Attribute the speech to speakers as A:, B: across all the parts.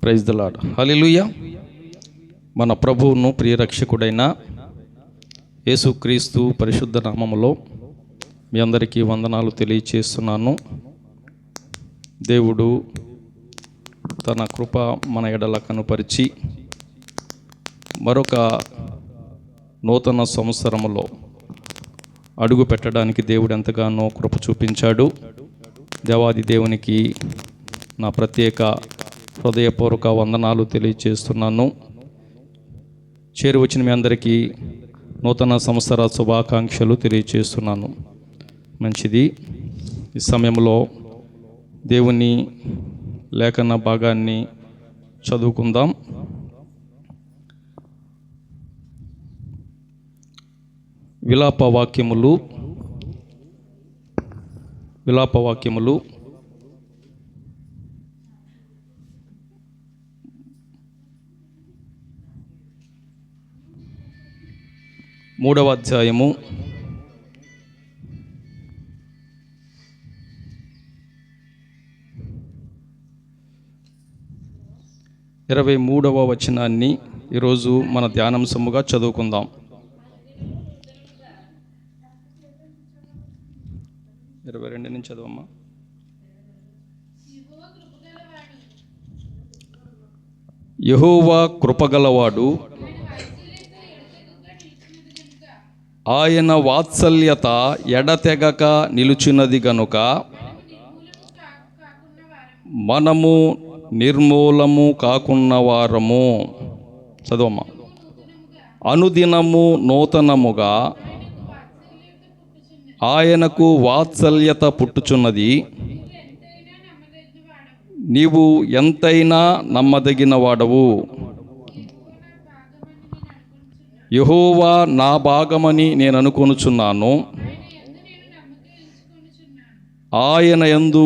A: Praise the lord. హల్లెలూయా. మన ప్రభువును ప్రియరక్షకుడైన యేసుక్రీస్తు పరిశుద్ధ నామములో మీ అందరికీ వందనాలు తెలియచేస్తున్నాను. దేవుడు తన కృప మన ఎడల కనుపరిచి మరొక నూతన సంవత్సరములో అడుగు పెట్టడానికి దేవుడు ఎంతగానో కృప చూపించాడు. దేవాది దేవునికి నా ప్రత్యేక హృదయపూర్వక వందనాలు తెలియచేస్తున్నాను. చేరి వచ్చిన మీ అందరికీ నూతన సంవత్సర శుభాకాంక్షలు తెలియచేస్తున్నాను. మంచిది. ఈ సమయంలో దేవుని లేఖన భాగాన్ని చదువుకుందాం. విలాపవాక్యములు 3వ అధ్యాయము 23వ వచనాన్ని ఈరోజు మన ధ్యానాంశముగా చదువుకుందాం. 22 నుంచి చదవమ్మా. యెహోవా కృపగలవాడు, ఆయన వాత్సల్యత ఎడతెగక నిలుచున్నది గనుక మనము నిర్మూలము కాకున్న వారము. చదవమ్మా. అనుదినము నూతనముగా ఆయనకు వాత్సల్యత పుట్టుచున్నది. నీవు ఎంతైనా నమ్మదగిన వాడవు. యెహోవా నా భాగమని నేను అనుకొనుచున్నాను. ఆయన యందు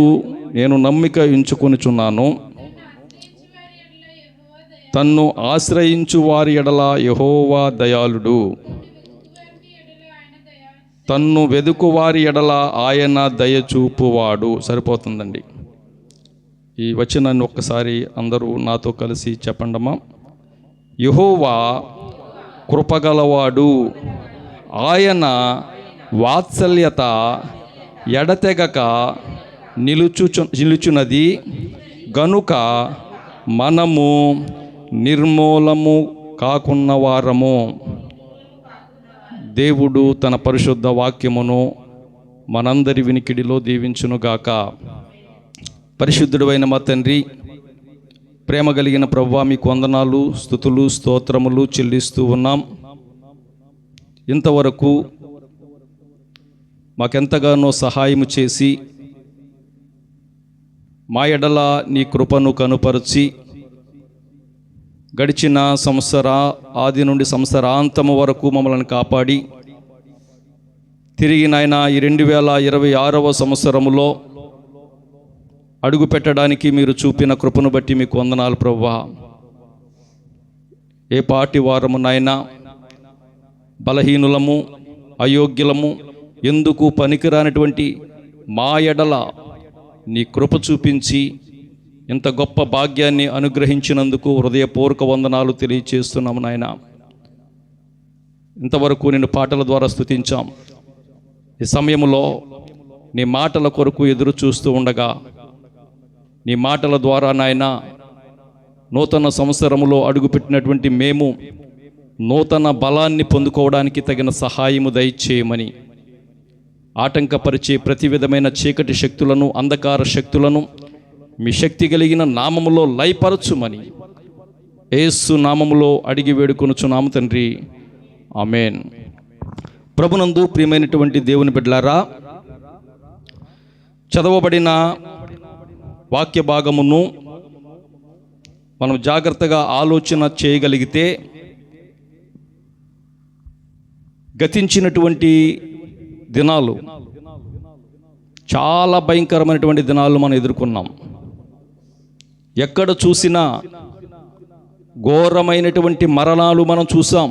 A: నేను నమ్మిక ఉంచుకొనుచున్నాను. తన్ను ఆశ్రయించు వారి ఎడల యెహోవా దయాళుడు. తన్ను వెదుకు వారి ఎడల ఆయన దయచూపువాడు. సరిపోతుందండి. ఈ వచనాన్ని ఒక్కసారి అందరూ నాతో కలిసి చెప్పండమ్మా. యెహోవా కృపగలవాడు, ఆయన వాత్సల్యత ఎడతెగక నిలుచున్నది గనుక మనము నిర్మూలము కాకున్న వారము. దేవుడు తన పరిశుద్ధ వాక్యమును మనందరి వినికిడిలో దీవించునుగాక. పరిశుద్ధుడైన మా తండ్రి, ప్రేమ కలిగిన ప్రభువా, మీకు వందనాలు, స్తుతులు, స్తోత్రములు చెల్లిస్తూ ఉన్నాం. ఇంతవరకు మాకెంతగానో సహాయము చేసి మా ఎడల నీ కృపను కనుపరిచి గడిచిన సంవత్సర ఆది నుండి సంవత్సరాంతము వరకు మమ్మల్ని కాపాడి తిరిగి నాయన ఈ 2026వ సంవత్సరములో అడుగు పెట్టడానికి మీరు చూపిన కృపను బట్టి మీకు వందనాలు ప్రభువా. ఏ పాటి వారము నాయన బలహీనులము, అయోగ్యులము, ఎందుకు పనికిరానటువంటి మా ఎడల నీ కృప చూపించి ఇంత గొప్ప భాగ్యాన్ని అనుగ్రహించినందుకు హృదయపూర్వక వందనాలు తెలియచేస్తున్నాము నాయన. ఇంతవరకు నేను పాటల ద్వారా స్తుతించాం. ఈ సమయంలో నీ మాటల కొరకు ఎదురు చూస్తూ ఉండగా నీ మాటల ద్వారా నాయన నూతన సంవత్సరములో అడుగుపెట్టినటువంటి మేము నూతన బలాన్ని పొందుకోవడానికి తగిన సహాయము దయచేయమని, ఆటంకపరిచే ప్రతి విధమైన చీకటి శక్తులను, అంధకార శక్తులను మీ శక్తి కలిగిన నామములో లయపరచుమని యేసు నామములో అడిగి వేడుకొనుచున్నాము తండ్రి. ఆమేన్. ప్రభునందు ప్రియమైనటువంటి దేవుని బిడ్డలారా, చదవబడిన వాక్య భాగమును మనం జాగ్రత్తగా ఆలోచన చేయగలిగితే గతించినటువంటి దినాలు చాలా భయంకరమైనటువంటి దినాలు మనం ఎదుర్కొన్నాం. ఎక్కడ చూసినా ఘోరమైనటువంటి మరణాలు మనం చూసాం.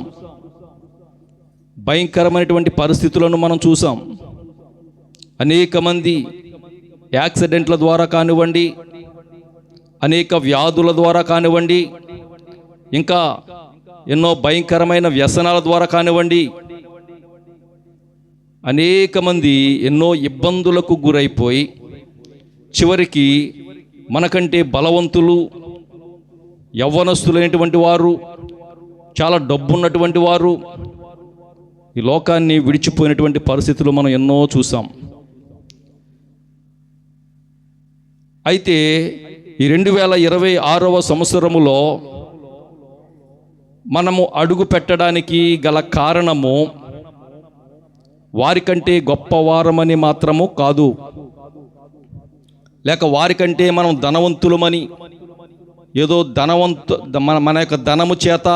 A: భయంకరమైనటువంటి పరిస్థితులను మనం చూసాం. అనేక మంది యాక్సిడెంట్ల ద్వారా కానివ్వండి, అనేక వ్యాధుల ద్వారా కానివ్వండి, ఇంకా ఎన్నో భయంకరమైన వ్యసనాల ద్వారా కానివ్వండి, అనేక మంది ఎన్నో ఇబ్బందులకు గురైపోయి చివరికి మనకంటే బలవంతులు, యవ్వనస్తులైనటువంటి వారు, చాలా డబ్బున్నటువంటి వారు ఈ లోకాన్ని విడిచిపోయినటువంటి పరిస్థితులు మనం ఎన్నో చూసాం. అయితే ఈ 2026వ సంవత్సరములో మనము అడుగు పెట్టడానికి గల కారణము వారికంటే గొప్పవారమని మాత్రము కాదు, లేక వారికంటే మనం ధనవంతులమని, ఏదో మన యొక్క ధనము చేత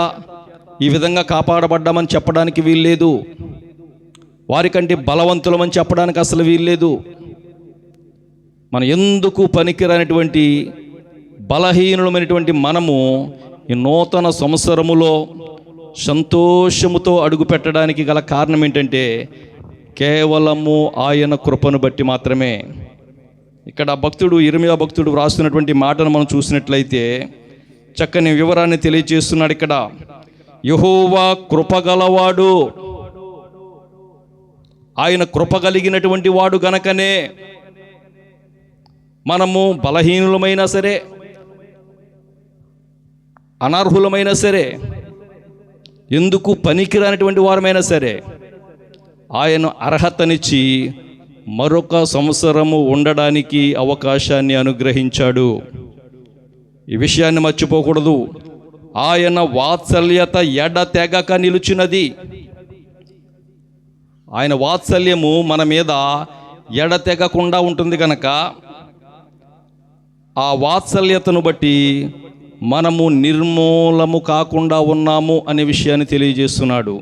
A: ఈ విధంగా కాపాడబడ్డామని చెప్పడానికి వీల్లేదు. వారికంటే బలవంతులమని చెప్పడానికి అసలు వీల్లేదు. మన ఎందుకు పనికిరానటువంటి బలహీనులమైనటువంటి మనము ఈ నూతన సంవత్సరములో సంతోషముతో అడుగు పెట్టడానికి గల కారణం ఏంటంటే కేవలము ఆయన కృపను బట్టి మాత్రమే. ఇక్కడ ఇర్మీయా భక్తుడు వ్రాస్తున్నటువంటి మాటను మనం చూసినట్లయితే చక్కని వివరాన్ని తెలియజేస్తున్నాడు. ఇక్కడ యెహోవా కృపగలవాడు, ఆయన కృప కలిగినటువంటి వాడు గనకనే మనము బలహీనులమైనా సరే, అనర్హులమైనా సరే, ఎందుకు పనికిరానటువంటి వారమైనా సరే ఆయన అర్హతనిచ్చి మరొక సంవత్సరము ఉండడానికి అవకాశాన్ని అనుగ్రహించాడు. ఈ విషయాన్ని మర్చిపోకూడదు. ఆయన వాత్సల్యత ఎడతెగక నిలుచున్నది. ఆయన వాత్సల్యము మన మీద ఎడతెగకుండా ఉంటుంది కనుక ఆ వాత్సల్యతను బట్టి మనము నిర్మూలము కాకుండా ఉన్నాము అనే విషయాన్ని తెలియజేస్తున్నాడు.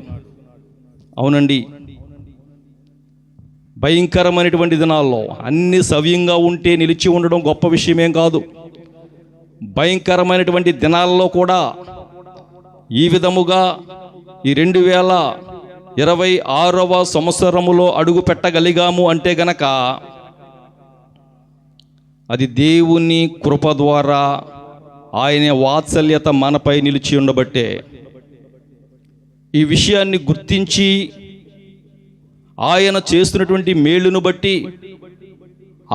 A: అవునండి, భయంకరమైనటువంటి దినాల్లో అన్ని సవ్యంగా ఉంటే నిలిచి ఉండడం గొప్ప విషయమేం కాదు. భయంకరమైనటువంటి దినాల్లో కూడా ఈ విధముగా ఈ 2026వ సంవత్సరములో అడుగు పెట్టగలిగాము అంటే గనక అది దేవుని కృప ద్వారా ఆయన వాత్సల్యత మనపై నిలిచి ఉండబట్టే. ఈ విషయాన్ని గుర్తించి ఆయన చేస్తున్నటువంటి మేలును బట్టి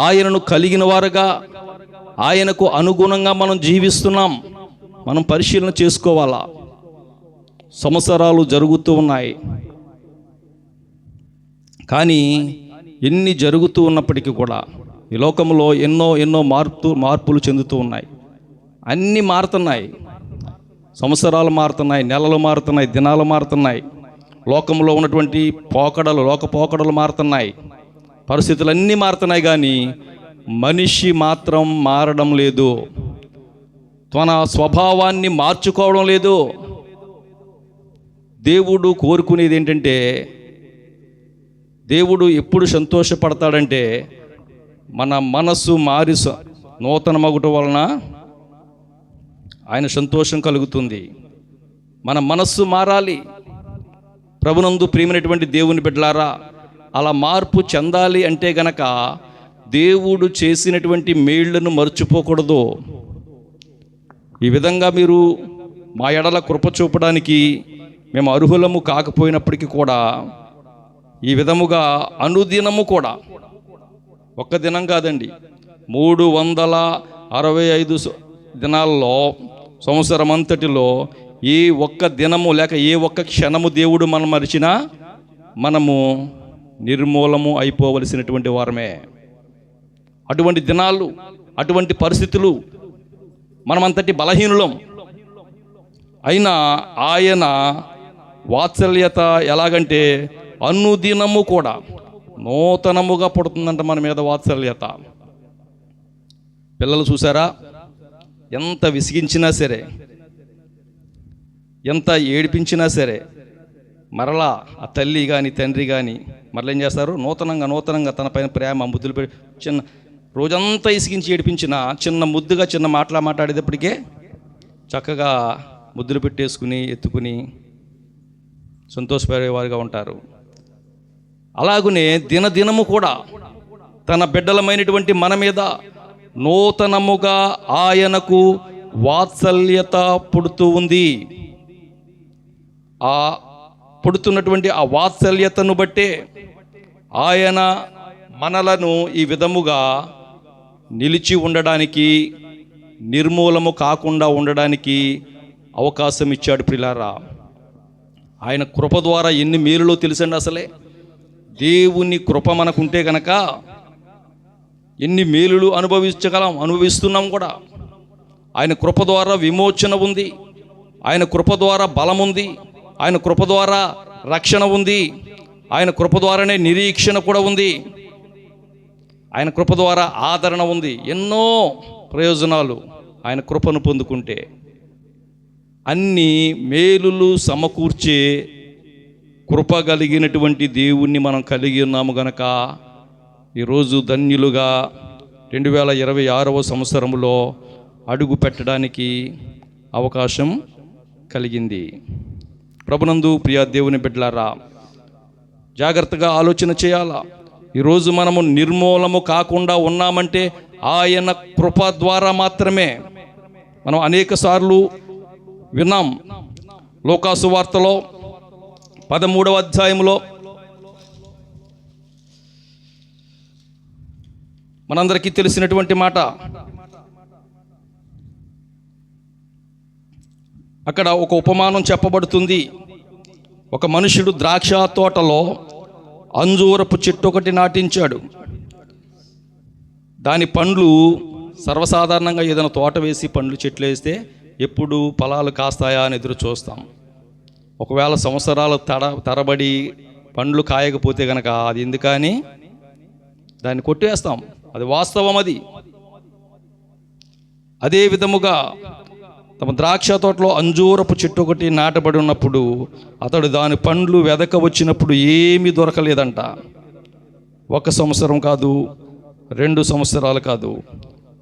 A: ఆయనను కలిగిన వారుగా ఆయనకు అనుగుణంగా మనం జీవిస్తున్నాం. మనం పరిశీలన చేసుకోవాలా. సంవత్సరాలు జరుగుతూ ఉన్నాయి, కానీ ఎన్ని జరుగుతూ ఉన్నప్పటికీ కూడా ఈ లోకంలో ఎన్నో మార్పులు చెందుతూ ఉన్నాయి. అన్నీ మారుతున్నాయి. సంవత్సరాలు మారుతున్నాయి, నెలలు మారుతున్నాయి, దినాలు మారుతున్నాయి. లోకంలో ఉన్నటువంటి లోక పోకడలు మారుతున్నాయి, పరిస్థితులన్నీ మారుతున్నాయి. కానీ మనిషి మాత్రం మారడం లేదు, తన స్వభావాన్ని మార్చుకోవడం లేదు. దేవుడు కోరుకునేది ఏంటంటే, దేవుడు ఎప్పుడు సంతోషపడతాడంటే మన మనస్సు మారి నూతన మగుట వలన ఆయన సంతోషం కలుగుతుంది. మన మనస్సు మారాలి. ప్రభునందు ప్రియమైనటువంటి దేవుని బిడ్డలారా, అలా మార్పు చెందాలి అంటే గనక దేవుడు చేసినటువంటి మేళ్లను మర్చిపోకూడదు. ఈ విధంగా మీరు మా ఎడల కృప చూపడానికి మేము అర్హులము కాకపోయినప్పటికీ కూడా ఈ విధముగా అనుదినము కూడా, ఒక్క దినం కాదండి, 365 దినాల్లో సంవత్సరం అంతటిలో ఏ ఒక్క దినము లేక ఏ ఒక్క క్షణము దేవుడు మనం మరిచినా మనము నిర్మూలము అయిపోవలసినటువంటి వారమే. అటువంటి దినాలు, అటువంటి పరిస్థితులు, మనమంతటి బలహీనులం. అయినా ఆయన వాత్సల్యత ఎలాగంటే అనుదినము కూడా నూతనముగా పుడుతుందంట మన మీద వాత్సల్యత. పిల్లలు చూసారా, ఎంత విసిగించినా సరే, ఎంత ఏడిపించినా సరే, మరలా ఆ తల్లి కానీ తండ్రి కానీ మరలా ఏం చేస్తారు, నూతనంగా తన పైన ప్రేమ ముద్దులు పెట్టి చిన్న రోజంతా ఇసిగించి ఏడిపించిన చిన్న ముద్దుగా చిన్న మాట్లాడేటప్పటికే చక్కగా ముద్దులు పెట్టేసుకుని ఎత్తుకుని సంతోషపడేవారుగా ఉంటారు. అలాగునే దినదినము కూడా తన బిడ్డలమైనటువంటి మన మీద నూతనముగా ఆయనకు వాత్సల్యత పుడుతూ ఉంది. ఆ పుడుతున్నటువంటి ఆ వాత్సల్యతను బట్టే ఆయన మనలను ఈ విధముగా నిలిచి ఉండడానికి, నిర్మూలము కాకుండా ఉండడానికి అవకాశం ఇచ్చాడు. ప్రియులారా, ఆయన కృప ద్వారా ఎన్ని మేలులో తెలుసండి. అసలే దేవుని కృప మనకుంటే గనక ఎన్ని మేలులు అనుభవిస్తున్నాం కూడా. ఆయన కృప ద్వారా విమోచన ఉంది, ఆయన కృప ద్వారా బలం ఉంది, ఆయన కృప ద్వారా రక్షణ ఉంది, ఆయన కృప ద్వారానే నిరీక్షణ కూడా ఉంది, ఆయన కృప ద్వారా ఆదరణ ఉంది. ఎన్నో ప్రయోజనాలు ఆయన కృపను పొందుకుంటే. అన్ని మేలులు సమకూర్చే కృప కలిగినటువంటి దేవుణ్ణి మనం కలిగి ఉన్నాము గనక ఈరోజు ధన్యులుగా 2026వ సంవత్సరంలో అడుగు పెట్టడానికి అవకాశం కలిగింది. ప్రభునందు ప్రియ దేవుని బిడ్డలారా, జాగ్రత్తగా ఆలోచన చేయాలా. ఈరోజు మనము నిర్మూలము కాకుండా ఉన్నామంటే ఆయన కృప ద్వారా మాత్రమే. మనం అనేక సార్లు విన్నాం. లూకాసు వార్తలో 13వ అధ్యాయంలో మనందరికీ తెలిసినటువంటి మాట. అక్కడ ఒక ఉపమానం చెప్పబడుతుంది. ఒక మనుషుడు ద్రాక్ష తోటలో అంజూరపు చెట్టు ఒకటి నాటించాడు. దాని పండ్లు సర్వసాధారణంగా ఏదైనా తోట వేసి పండ్లు చెట్లు వేస్తే ఎప్పుడు ఫలాలు కాస్తాయా అని ఎదురు చూస్తాం. ఒకవేళ సంవత్సరాలు తరబడి పండ్లు కాయకపోతే కనుక అది ఎందుకని దాన్ని కొట్టివేస్తాం. అది వాస్తవం. అదే విధముగా తమ ద్రాక్ష తోటలో అంజూరపు చెట్టు ఒకటి నాటబడి ఉన్నప్పుడు అతడు దాని పండ్లు వెదక వచ్చినప్పుడు ఏమీ దొరకలేదంట. 1 సంవత్సరం కాదు, 2 సంవత్సరాలు కాదు,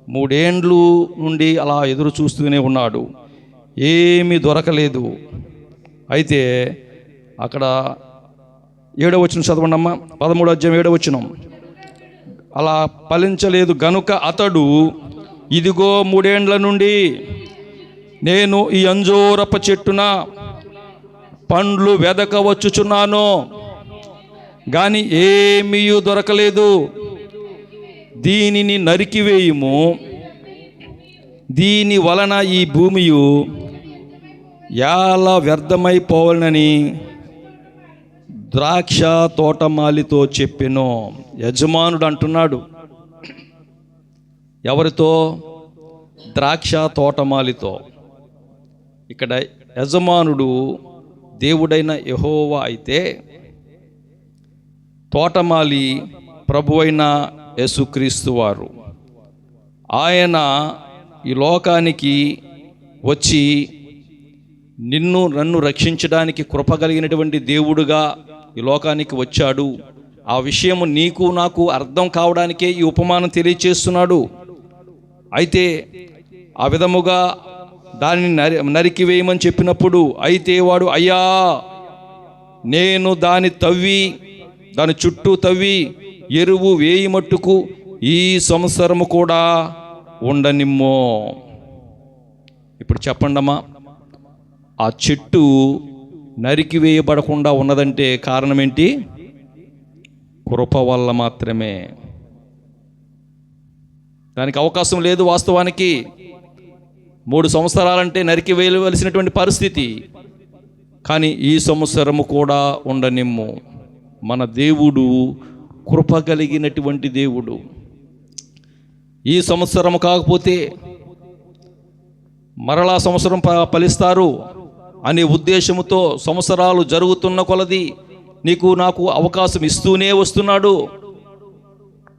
A: 3 ఏండ్లు నుండి అలా ఎదురు చూస్తూనే ఉన్నాడు. ఏమీ దొరకలేదు. అయితే అక్కడ 7వ వచనం చదవండి అమ్మా. 13వ అధ్యాయం 7వ వచనం. అలా ఫలించలేదు గనుక అతడు, ఇదిగో 3 ఏండ్ల నుండి నేను ఈ అంజూరపు చెట్టున పండ్లు వెదక వచ్చుచున్నాను, కానీ ఏమీ దొరకలేదు. దీనిని నరికివేయుము, దీని వలన ఈ భూమియు ఎలా వ్యర్థమైపోవాలని ద్రాక్ష తోటమాలితో చెప్పెను. యజమానుడు అంటున్నాడు. ఎవరితో? ద్రాక్ష తోటమాలితో. ఇక్కడ యజమానుడు దేవుడైన యెహోవా అయితే తోటమాలి ప్రభువైన యేసుక్రీస్తు వారు. ఆయన ఈ లోకానికి వచ్చి నన్ను రక్షించడానికి కృప కలిగినటువంటి దేవుడుగా ఈ లోకానికి వచ్చాడు. ఆ విషయము నీకు నాకు అర్థం కావడానికే ఈ ఉపమానం తెలియచేస్తున్నాడు. అయితే ఆ విధముగా దానిని నరికివేయమని చెప్పినప్పుడు, అయితే వాడు, అయ్యా నేను దాని చుట్టూ తవ్వి ఎరువు వేయి మట్టుకు ఈ సంవత్సరము కూడా ఉండనిమ్మో. ఇప్పుడు చెప్పండమ్మా, ఆ చెట్టు నరికివేయబడకుండా ఉన్నదంటే కారణం ఏంటి? కృప వల్ల మాత్రమే. దానికి అవకాశం లేదు. వాస్తవానికి 3 సంవత్సరాలంటే నరికివేయవలసినటువంటి పరిస్థితి. కానీ ఈ సంవత్సరము కూడా ఉండనిమ్ము. మన దేవుడు కృప కలిగినటువంటి దేవుడు. ఈ సంవత్సరము కాకపోతే మరలా సంవత్సరం ఫలిస్తారు అనే ఉద్దేశముతో సంవత్సరాలు జరుగుతున్న కొలది నీకు నాకు అవకాశం ఇస్తూనే వస్తున్నాడు.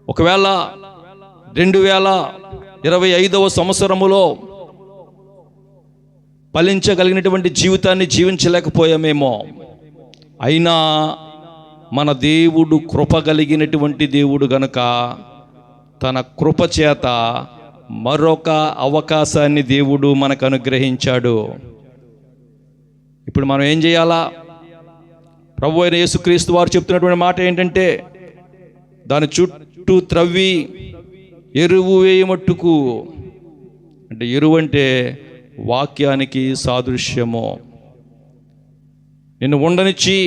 A: ఒకవేళ 2025వ సంవత్సరములో ఫలించగలిగినటువంటి జీవితాన్ని జీవించలేకపోయామేమో, అయినా మన దేవుడు కృప కలిగినటువంటి దేవుడు గనుక తన కృప చేత మరొక అవకాశాన్ని దేవుడు మనకు అనుగ్రహించాడు. ఇప్పుడు మనం ఏం చేయాలా? ప్రభు అయిన యేసుక్రీస్తు వారు చెప్తున్నటువంటి మాట ఏంటంటే, దాని చుట్టూ త్రవ్వి ఎరువు వేయమట్టుకు. అంటే ఎరువు అంటే వాక్యానికి సాదృశ్యము. నిన్ను ఉండనిచ్చి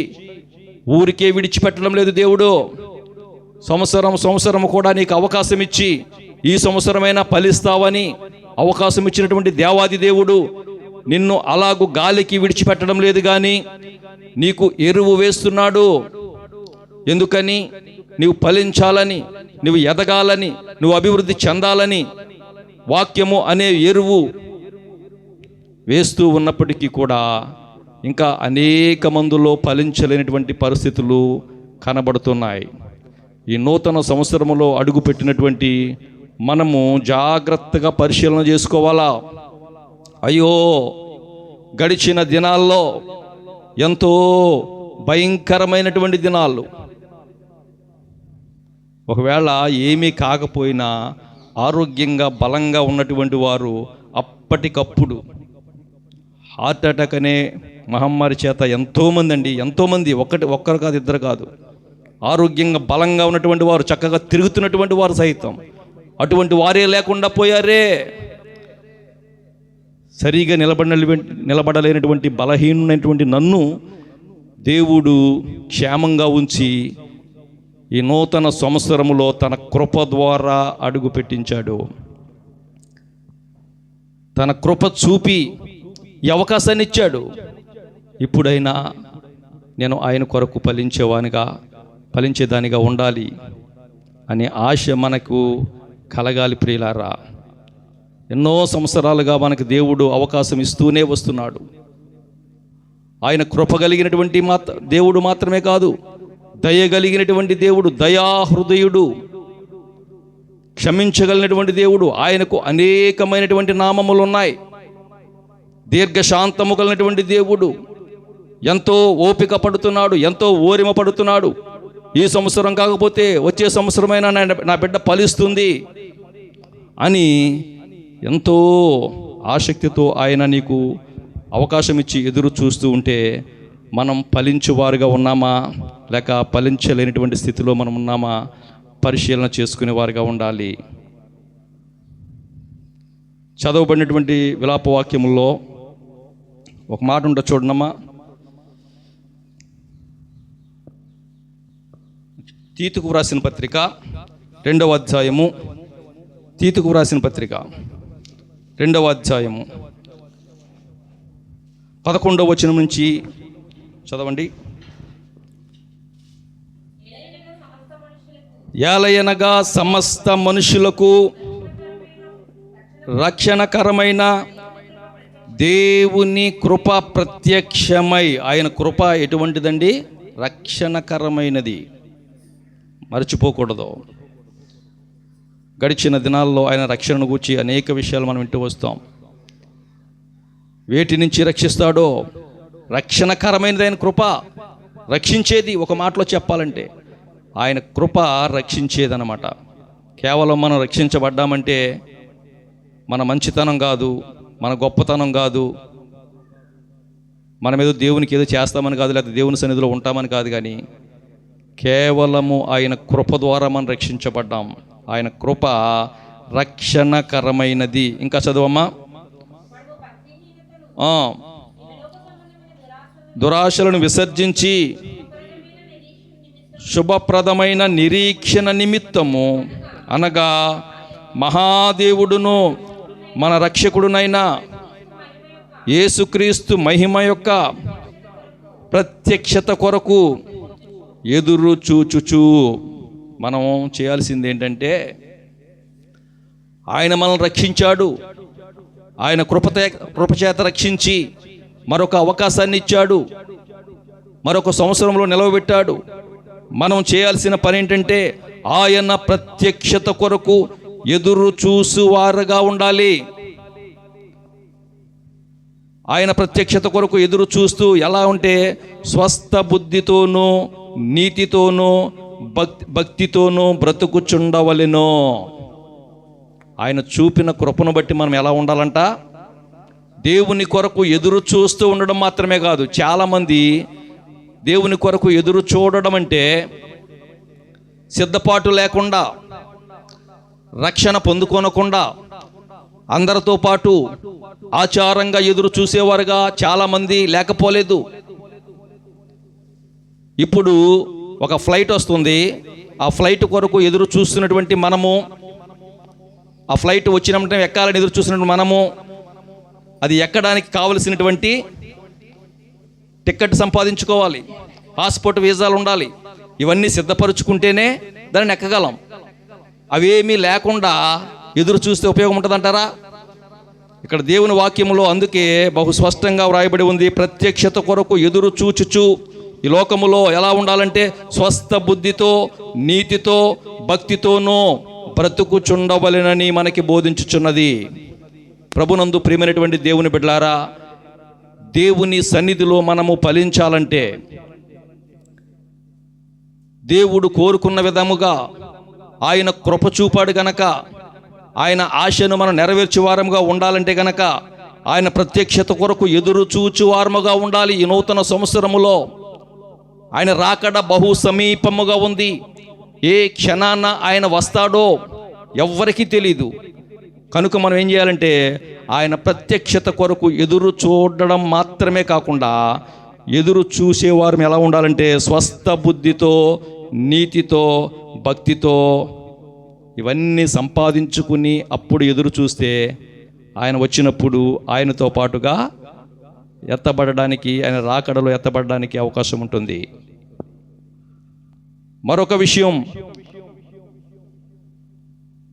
A: ఊరికే విడిచిపెట్టడం లేదు దేవుడు. సంవత్సరం కూడా నీకు అవకాశం ఇచ్చి ఈ సంవత్సరమైనా ఫలిస్తావని అవకాశం ఇచ్చినటువంటి దేవాది దేవుడు నిన్ను అలాగూ గాలికి విడిచిపెట్టడం లేదు, కానీ నీకు ఎరువు వేస్తున్నాడు. ఎందుకని? నీవు ఫలించాలని, నువ్వు ఎదగాలని, నువ్వు అభివృద్ధి చెందాలని వాక్యము అనే ఎరువు వేస్తూ ఉన్నప్పటికీ కూడా ఇంకా అనేక మందిలో ఫలించలేనటువంటి పరిస్థితులు కనబడుతున్నాయి. ఈ నూతన సంవత్సరంలో అడుగుపెట్టినటువంటి మనము జాగ్రత్తగా పరిశీలన చేసుకోవాలా. అయ్యో, గడిచిన దినాల్లో ఎంతో భయంకరమైనటువంటి దినాలు. ఒకవేళ ఏమీ కాకపోయినా ఆరోగ్యంగా బలంగా ఉన్నటువంటి వారు అప్పటికప్పుడు హార్ట్ అటాక్ అనే మహమ్మారి చేత ఎంతోమంది ఒక్కరు కాదు, ఇద్దరు కాదు, ఆరోగ్యంగా బలంగా ఉన్నటువంటి వారు, చక్కగా తిరుగుతున్నటువంటి వారు సైతం అటువంటి వారే లేకుండా పోయారే. సరిగా నిలబడలేనటువంటి బలహీనమైనటువంటి నన్ను దేవుడు క్షేమంగా ఉంచి ఈ నూతన సంవత్సరములో తన కృప ద్వారా అడుగు పెట్టించాడు. తన కృప చూపి ఈ అవకాశాన్ని ఇచ్చాడు. ఇప్పుడైనా నేను ఆయన కొరకు ఫలించేదానిగా ఉండాలి అనే ఆశ మనకు కలగాలి ప్రియులారా. ఎన్నో సంవత్సరాలుగా మనకు దేవుడు అవకాశం ఇస్తూనే వస్తున్నాడు. ఆయన కృప కలిగినటువంటి దేవుడు మాత్రమే కాదు, దయగలిగినటువంటి దేవుడు, దయాహృదయుడు, క్షమించగలిగినటువంటి దేవుడు. ఆయనకు అనేకమైనటువంటి నామములు ఉన్నాయి. దీర్ఘశాంతము కలిగినటువంటి దేవుడు, ఎంతో ఓపిక పడుతున్నాడు, ఎంతో ఓరిమ పడుతున్నాడు. ఈ సంవత్సరం కాకపోతే వచ్చే సంవత్సరమైనా నా బిడ్డ ఫలిస్తుంది అని ఎంతో ఆసక్తితో ఆయన నీకు అవకాశం ఇచ్చి ఎదురు చూస్తూ ఉంటే మనం ఫలించువారుగా ఉన్నామా లేక ఫలించలేనటువంటి స్థితిలో మనం ఉన్నామా పరిశీలన చేసుకునే వారుగా ఉండాలి. చదవబడినటువంటి విలాప వాక్యముల్లో ఒక మాట ఉంటే చూడనమ్మా. తీతుకు వ్రాసిన పత్రిక 2వ అధ్యాయము, తీతుకు వ్రాసిన పత్రిక 2వ అధ్యాయము 11వ వచనం నుంచి చదవండి. ఏలయనగా సమస్త మనుషులకు రక్షణకరమైన దేవుని కృప ప్రత్యక్షమై. ఆయన కృప ఎటువంటిదండి? రక్షణకరమైనది. మర్చిపోకూడదు. గడిచిన దినాల్లో ఆయన రక్షణను గూర్చి అనేక విషయాలు మనం వింటూ వస్తాం. వేటి నుంచి రక్షిస్తాడో? రక్షణకరమైనది ఆయన కృప, రక్షించేది. ఒక మాటలో చెప్పాలంటే ఆయన కృప రక్షించేదన్నమాట. కేవలం మనం రక్షించబడ్డామంటే మన మంచితనం కాదు, మన గొప్పతనం కాదు, మనం ఏదో దేవునికి ఏదో చేస్తామని కాదు, లేదా దేవుని సన్నిధిలో ఉంటామని కాదు, కానీ కేవలము ఆయన కృప ద్వారా మనం రక్షించబడ్డాం. ఆయన కృప రక్షణకరమైనది. ఇంకా చదువమ్మా. దురాశలను విసర్జించి శుభప్రదమైన నిరీక్షణ నిమిత్తము, అనగా మహాదేవుడును మన రక్షకుడునైన యేసుక్రీస్తు మహిమ యొక్క ప్రత్యక్షత కొరకు ఎదురు చూచుచు. మనం చేయాల్సింది ఏంటంటే, ఆయన మనల్ని రక్షించాడు, ఆయన కృపచేత రక్షించి మరొక అవకాశాన్ని ఇచ్చాడు, మరొక సంవత్సరంలో నిలవబెట్టాడు. మనం చేయాల్సిన పని ఏంటంటే ఆయన ప్రత్యక్షత కొరకు ఎదురు చూసువారుగా ఉండాలి. ఆయన ప్రత్యక్షత కొరకు ఎదురు చూస్తూ ఎలా ఉంటే స్వస్థ బుద్ధితోనూ నీతితోనూ భక్తితోనూ బ్రతుకుచుండవలెను. ఆయన చూపిన కృపను బట్టి మనం ఎలా ఉండాలంట? దేవుని కొరకు ఎదురు చూస్తూ ఉండడం మాత్రమే కాదు. చాలామంది దేవుని కొరకు ఎదురు చూడడం అంటే సిద్ధపాటు లేకుండా, రక్షణ పొందుకొనకుండా అందరితో పాటు ఆచారంగా ఎదురు చూసేవారుగా చాలామంది లేకపోలేదు. ఇప్పుడు ఒక ఫ్లైట్ వస్తుంది, ఆ ఫ్లైట్ కొరకు ఎదురు చూస్తున్నటువంటి మనము, ఆ ఫ్లైట్ వచ్చినప్పుడు ఎక్కాలని ఎదురు చూస్తున్నటువంటి మనము, అది ఎక్కడానికి కావలసినటువంటి టికెట్ సంపాదించుకోవాలి, పాస్పోర్ట్ వీసాలు ఉండాలి, ఇవన్నీ సిద్ధపరుచుకుంటేనే దాన్ని ఎక్కగలం. అవేమీ లేకుండా ఎదురు చూస్తే ఉపయోగం ఉంటుందంటారా? ఇక్కడ దేవుని వాక్యములో అందుకే బహు స్పష్టంగా వ్రాయబడి ఉంది, ప్రత్యక్షత కొరకు ఎదురు చూచుచు ఈ లోకములో ఎలా ఉండాలంటే స్వస్థ బుద్ధితో, నీతితో, భక్తితోనూ బ్రతుకుచుండవలెనని మనకి బోధించుచున్నది. ప్రభునందు ప్రియమైనటువంటి దేవుని బిడ్డలారా, దేవుని సన్నిధిలో మనము ఫలించాలంటే దేవుడు కోరుకున్న విధముగా ఆయన కృప చూపాడు గనక, ఆయన ఆశను మనం నెరవేర్చేవారముగా ఉండాలంటే గనక ఆయన ప్రత్యక్షత కొరకు ఎదురు చూచువారముగా ఉండాలి. ఈ నూతన సంవత్సరములో ఆయన రాకడ బహు సమీపముగా ఉంది. ఏ క్షణాన ఆయన వస్తాడో ఎవ్వరికీ తెలీదు. కనుక మనం ఏం చేయాలంటే ఆయన ప్రత్యక్షత కొరకు ఎదురు చూడడం మాత్రమే కాకుండా ఎదురు చూసేవారు ఎలా ఉండాలంటే స్వస్థ బుద్ధితో, నీతితో, భక్తితో ఇవన్నీ సంపాదించుకుని అప్పుడు ఎదురు చూస్తే ఆయన వచ్చినప్పుడు ఆయనతో పాటుగా ఎత్తబడడానికి, ఆయన రాకడలో ఎత్తబడడానికి అవకాశం ఉంటుంది. మరొక విషయం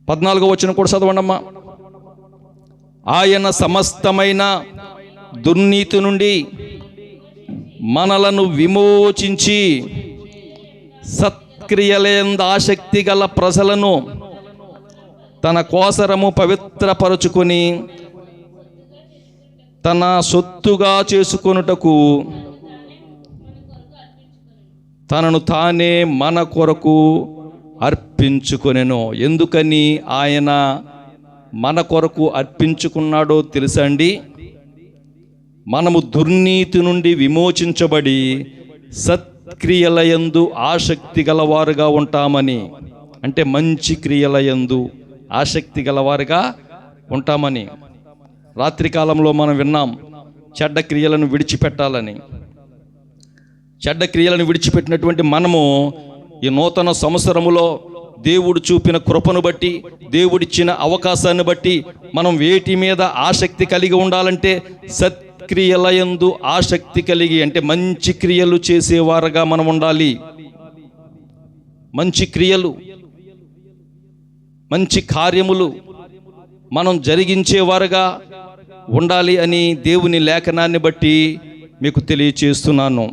A: 14వ వచనం కూడా చదవండమ్మా. ఆయన సమస్తమైన దుర్నీతి నుండి మనలను విమోచించి సత్క్రియలందు ఆసక్తి గల ప్రజలను తన కోసరము పవిత్రపరుచుకొని తన సొత్తుగా చేసుకొనుటకు తనను తానే మన కొరకు అర్పించుకొనెను. ఎందుకని ఆయన మన కొరకు అర్పించుకున్నాడో తెలుసా అండి? మనము దుర్నీతి నుండి విమోచించబడి సత్క్రియలయందు ఆసక్తి గలవారుగా ఉంటామని. అంటే మంచి క్రియలయందు ఆసక్తి గలవారుగా ఉంటామని. రాత్రికాలంలో మనం విన్నాం, చెడ్డ క్రియలను విడిచిపెట్టాలని. చెడ్డ క్రియలను విడిచిపెట్టినటువంటి మనము ఈ నూతన సంవత్సరములో దేవుడు చూపిన కృపను బట్టి, దేవుడిచ్చిన అవకాశాన్ని బట్టి మనం వేటి మీద ఆసక్తి కలిగి ఉండాలంటే సత్క్రియలయందు ఆసక్తి కలిగి, అంటే మంచి క్రియలు చేసేవారుగా మనం ఉండాలి. మంచి క్రియలు, మంచి కార్యములు మనం జరిగించేవారుగా ఉండాలి అని దేవుని లేఖనాన్ని బట్టి మీకు తెలియచేస్తున్నాను.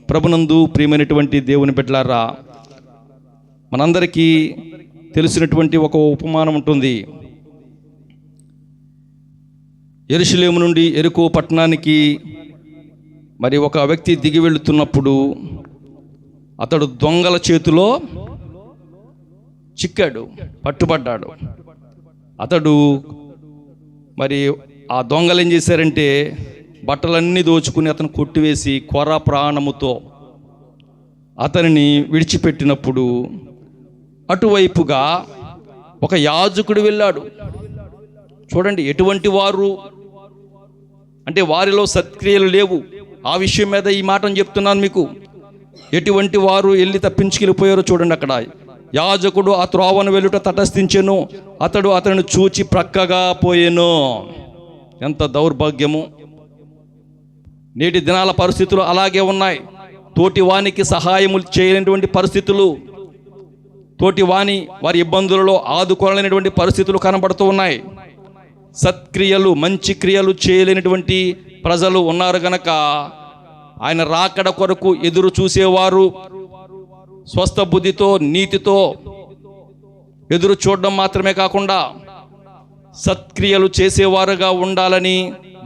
A: ప్రభునందు ప్రియమైనటువంటి దేవుని బిడ్డలారా, మనందరికీ తెలిసినటువంటి ఒక ఉపమానం ఉంటుంది. యెరూషలేము నుండి యెరికో పట్టణానికి మరి ఒక వ్యక్తి దిగి వెళుతున్నప్పుడు అతడు దొంగల చేతిలో చిక్కాడు, పట్టుబడ్డాడు. అతడు మరి ఆ దొంగలు ఏం చేశారంటే బట్టలన్నీ దోచుకుని అతను కొట్టివేసి కొర ప్రాణముతో అతనిని విడిచిపెట్టినప్పుడు అటువైపుగా ఒక యాజకుడు వెళ్ళాడు. చూడండి, ఎటువంటి వారు అంటే వారిలో సత్క్రియలు లేవు. ఆ విషయం మీద ఈ మాటను చెప్తున్నాను మీకు. ఎటువంటి వారు వెళ్ళి తప్పించుకెళ్ళిపోయారో చూడండి. అక్కడ యాజకుడు ఆ త్రోవను వెళ్ళుట తటస్థించెను, అతడు అతను చూచి ప్రక్కగా పోయెను. ఎంత దౌర్భాగ్యము! నేటి దినాల పరిస్థితులు అలాగే ఉన్నాయి. తోటి వానికి సహాయము చేయలేనటువంటి పరిస్థితులు, తోటి వాని వారి ఇబ్బందులలో ఆదుకోలేనటువంటి పరిస్థితులు కనబడుతూ ఉన్నాయి. సత్క్రియలు, మంచి క్రియలు చేయలేనటువంటి ప్రజలు ఉన్నారు గనక ఆయన రాకడ కొరకు ఎదురు చూసేవారు స్వస్థ బుద్ధితో, నీతితో ఎదురు చూడడం మాత్రమే కాకుండా సత్క్రియలు చేసేవారుగా ఉండాలని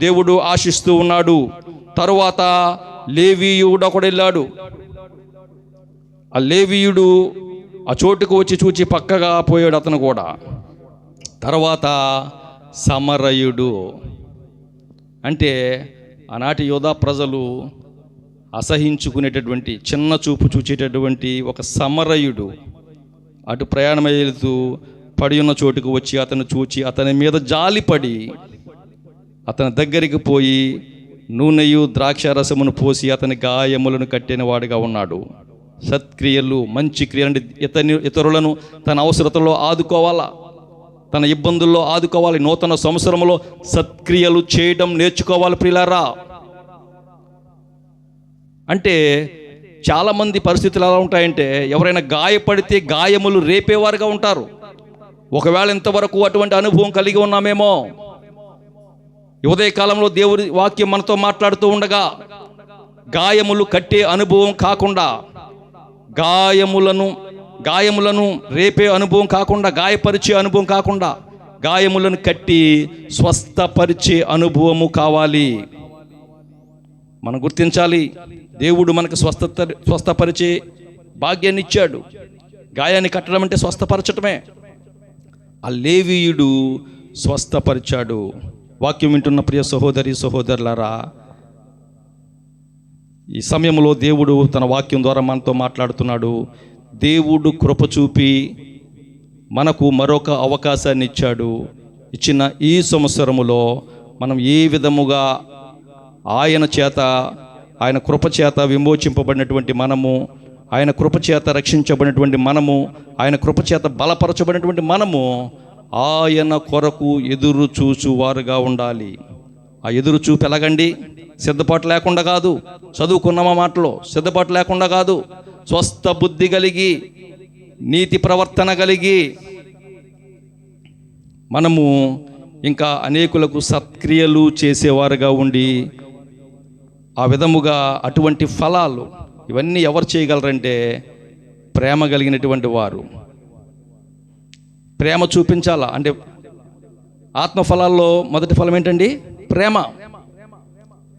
A: దేవుడు ఆశిస్తూ ఉన్నాడు. తరువాత లేవీయుడు ఒకడు వెళ్ళాడు. ఆ లేవీయుడు ఆ చోటుకు వచ్చి చూచి పక్కగా పోయాడు అతను కూడా. తర్వాత సమరయుడు, అంటే ఆనాటి యోధా ప్రజలు అసహించుకునేటటువంటి, చిన్న చూపు చూచేటటువంటి ఒక సమరయుడు అటు ప్రయాణమై వెళుతూ పడి ఉన్న చోటుకు వచ్చి అతను చూచి అతని మీద జాలిపడి అతని దగ్గరికి పోయి నూనెయు ద్రాక్షారసమును పోసి అతని గాయములను కట్టిన వాడిగా ఉన్నాడు. సత్క్రియలు, మంచి క్రియలు అంటే ఇతరులను తన అవసరతలో ఆదుకోవాలా, తన ఇబ్బందుల్లో ఆదుకోవాలి. నూతన సంవత్సరంలో సత్క్రియలు చేయడం నేర్చుకోవాలి ప్రియులారా. అంటే చాలామంది పరిస్థితులు ఎలా ఉంటాయంటే, ఎవరైనా గాయపడితే గాయములు రేపేవారుగా ఉంటారు. ఒకవేళ ఇంతవరకు అటువంటి అనుభవం కలిగి ఉన్నామేమో. ఉదయ కాలంలో దేవుడి వాక్యం మనతో మాట్లాడుతూ ఉండగా గాయములు కట్టే అనుభవం కాకుండా, గాయములను రేపే అనుభవం కాకుండా, గాయపరిచే అనుభవం కాకుండా, గాయములను కట్టి స్వస్థపరిచే అనుభవము కావాలి. మనం గుర్తించాలి, దేవుడు మనకు స్వస్థపరిచే భాగ్యాన్ని ఇచ్చాడు. గాయాన్ని కట్టడం అంటే స్వస్థపరచటమే. ఆ లేవీయుడు స్వస్థపరిచాడు. వాక్యం వింటున్న ప్రియ సహోదరి సహోదరులారా, ఈ సమయంలో దేవుడు తన వాక్యం ద్వారా మనతో మాట్లాడుతున్నాడు. దేవుడు కృప చూపి మనకు మరొక అవకాశాన్ని ఇచ్చాడు. ఇచ్చిన ఈ సంవత్సరములో మనం ఏ విధముగా ఆయన కృపచేత విమోచింపబడినటువంటి మనము, ఆయన కృపచేత రక్షించబడినటువంటి మనము, ఆయన కృపచేత బలపరచబడినటువంటి మనము ఆయన కొరకు ఎదురు చూచువారుగా ఉండాలి. ఆ ఎదురు చూపు ఎలాగండి? సిద్ధపాటు లేకుండా కాదు, చదువుకున్న మాటలో సిద్ధపాటు లేకుండా కాదు, స్వస్థ బుద్ధి కలిగి, నీతి ప్రవర్తన కలిగి మనము ఇంకా అనేకులకు సత్క్రియలు చేసేవారుగా ఉండి, ఆ విధముగా అటువంటి ఫలాలు ఇవన్నీ ఎవరు చేయగలరంటే ప్రేమ కలిగినటువంటి వారు. ప్రేమ చూపించాలా అంటే ఆత్మఫలాల్లో మొదటి ఫలం ఏంటండి? ప్రేమ.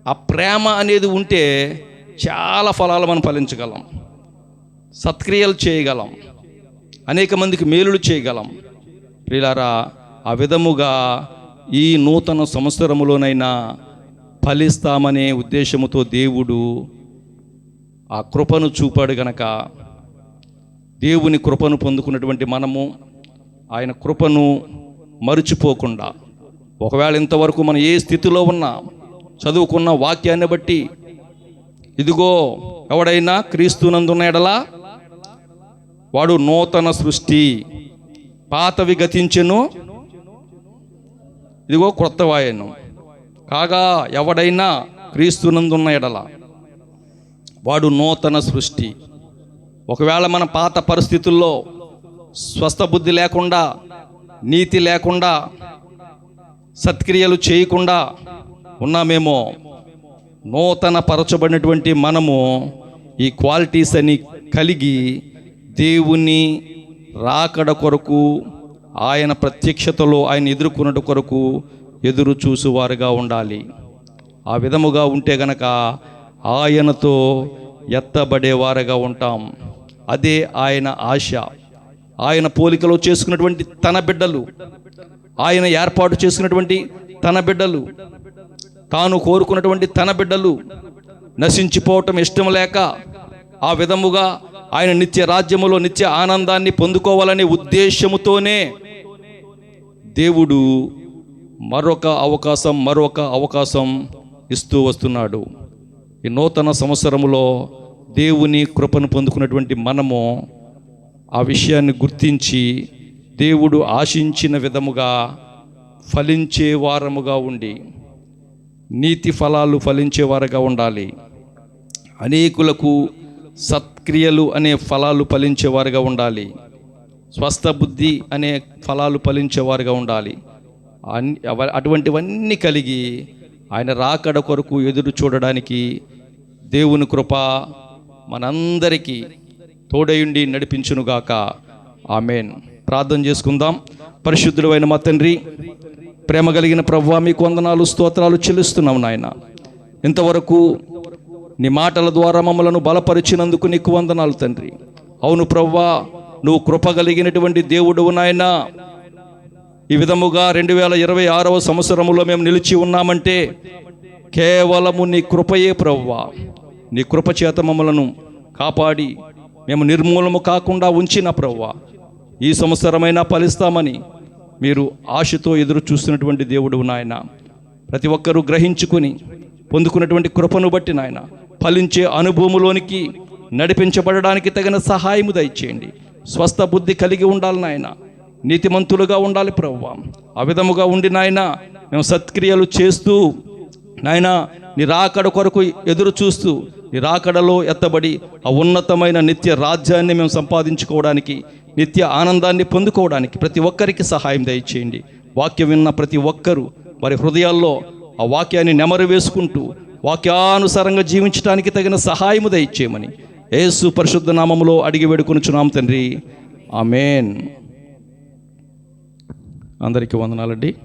A: ఆ ప్రేమ అనేది ఉంటే చాలా ఫలాలు మనం ఫలించగలం, సత్క్రియలు చేయగలం, అనేక మందికి మేలులు చేయగలం. ప్రియులారా, ఆ విధముగా ఈ నూతన సంవత్సరములోనైనా ఫలిస్తామనే ఉద్దేశముతో దేవుడు ఆ కృపను చూపాడు గనక, దేవుని కృపను పొందుకున్నటువంటి మనము ఆయన కృపను మరుచిపోకుండా, ఒకవేళ ఇంతవరకు మనం ఏ స్థితిలో ఉన్నా చదువుకున్న వాక్యాన్ని బట్టి, ఇదిగో ఎవడైనా క్రీస్తునందున్న ఎడల వాడు నూతన సృష్టి, పాతవి గతించెను, ఇదిగో క్రొత్తవాయెను. కాగా ఎవడైనా క్రీస్తునందున్న ఎడల వాడు నూతన సృష్టి. ఒకవేళ మన పాత పరిస్థితుల్లో స్వస్థ బుద్ధి లేకుండా, నీతి లేకుండా, సత్క్రియలు చేయకుండా ఉన్నామేమో, నూతన పరచబడినటువంటి మనము ఈ క్వాలిటీస్ అని కలిగి దేవుని రాకడ కొరకు, ఆయన ప్రత్యక్షతలో ఆయన ఎదుర్కొన్నట కొరకు ఎదురు చూసువారుగా ఉండాలి. ఆ విధముగా ఉంటే గనక ఆయనతో ఎత్తబడేవారుగా ఉంటాం. అదే ఆయన ఆశ. ఆయన పోలికలో చేసుకున్నటువంటి తన బిడ్డలు, ఆయన ఏర్పాటు చేసుకున్నటువంటి తన బిడ్డలు, తాను కోరుకున్నటువంటి తన బిడ్డలు నశించిపోవటం ఇష్టం లేక, ఆ విధముగా ఆయన నిత్య రాజ్యములో నిత్య ఆనందాన్ని పొందుకోవాలనే ఉద్దేశముతోనే దేవుడు మరొక అవకాశం ఇస్తూ వస్తున్నాడు. ఈ నూతన సంవత్సరములో దేవుని కృపను పొందుకున్నటువంటి మనము ఆ విషయాన్ని గుర్తించి దేవుడు ఆశించిన విధముగా ఫలించే వారముగా ఉండి, నీతి ఫలాలు ఫలించేవారుగా ఉండాలి. అనేకులకు సత్క్రియలు అనే ఫలాలు ఫలించేవారుగా ఉండాలి. స్వస్థ బుద్ధి అనే ఫలాలు ఫలించేవారుగా ఉండాలి. అటువంటివన్నీ కలిగి ఆయన రాకడ కొరకు ఎదురు చూడడానికి దేవుని కృప మనందరికీ తోడయుండి నడిపించునుగాక. ఆమేన్. ప్రార్థన చేసుకుందాం. పరిశుద్ధుడైన మా తండ్రి, ప్రేమ కలిగిన ప్రభువా, మీకు వందనాలు స్తోత్రాలు చెల్లిస్తున్నాం నాయన. ఇంతవరకు నీ మాటల ద్వారా మమ్మలను బలపరిచినందుకు నీకు వందనాలు తండ్రి. అవును ప్రభువా, నువ్వు కృప కలిగినటువంటి దేవుడువు నాయన. ఈ విధముగా 2026వ సంవత్సరములో మేము నిలిచి ఉన్నామంటే కేవలము నీ కృపయే ప్రభువా. నీ కృప చేత మమ్మలను కాపాడి మేము నిర్మూలము కాకుండా ఉంచిన ప్రభువా, ఈ సంవత్సరమైనా ఫలిస్తామని మీరు ఆశతో ఎదురు చూస్తున్నటువంటి దేవుడు నాయన. ప్రతి ఒక్కరూ గ్రహించుకుని పొందుకున్నటువంటి కృపను బట్టి నాయన ఫలించే అనుభవములోనికి నడిపించబడడానికి తగిన సహాయము దయచేయండి. స్వస్థ బుద్ధి కలిగి ఉండాలి నాయన, నీతిమంతులుగా ఉండాలి ప్రభువా. ఆ విధముగా ఉండి నాయన మేము సత్క్రియలు చేస్తూ నాయన నీ రాకడ కొరకు ఎదురు చూస్తూ నీ రాకడలో ఎత్తబడి ఆ ఉన్నతమైన నిత్య రాజ్యాన్ని మేము సంపాదించుకోవడానికి, నిత్య ఆనందాన్ని పొందుకోవడానికి ప్రతి ఒక్కరికి సహాయం దయచేయండి. వాక్యం విన్న ప్రతి ఒక్కరూ వారి హృదయాల్లో ఆ వాక్యాన్ని నెమరు వేసుకుంటూ వాక్యానుసారంగా జీవించడానికి తగిన సహాయము దయచేయమని యేసు పరిశుద్ధ నామములో అడిగి వేడుకొనుచున్నాం తండ్రి. ఆమేన్. అందరికీ వందనాలండి.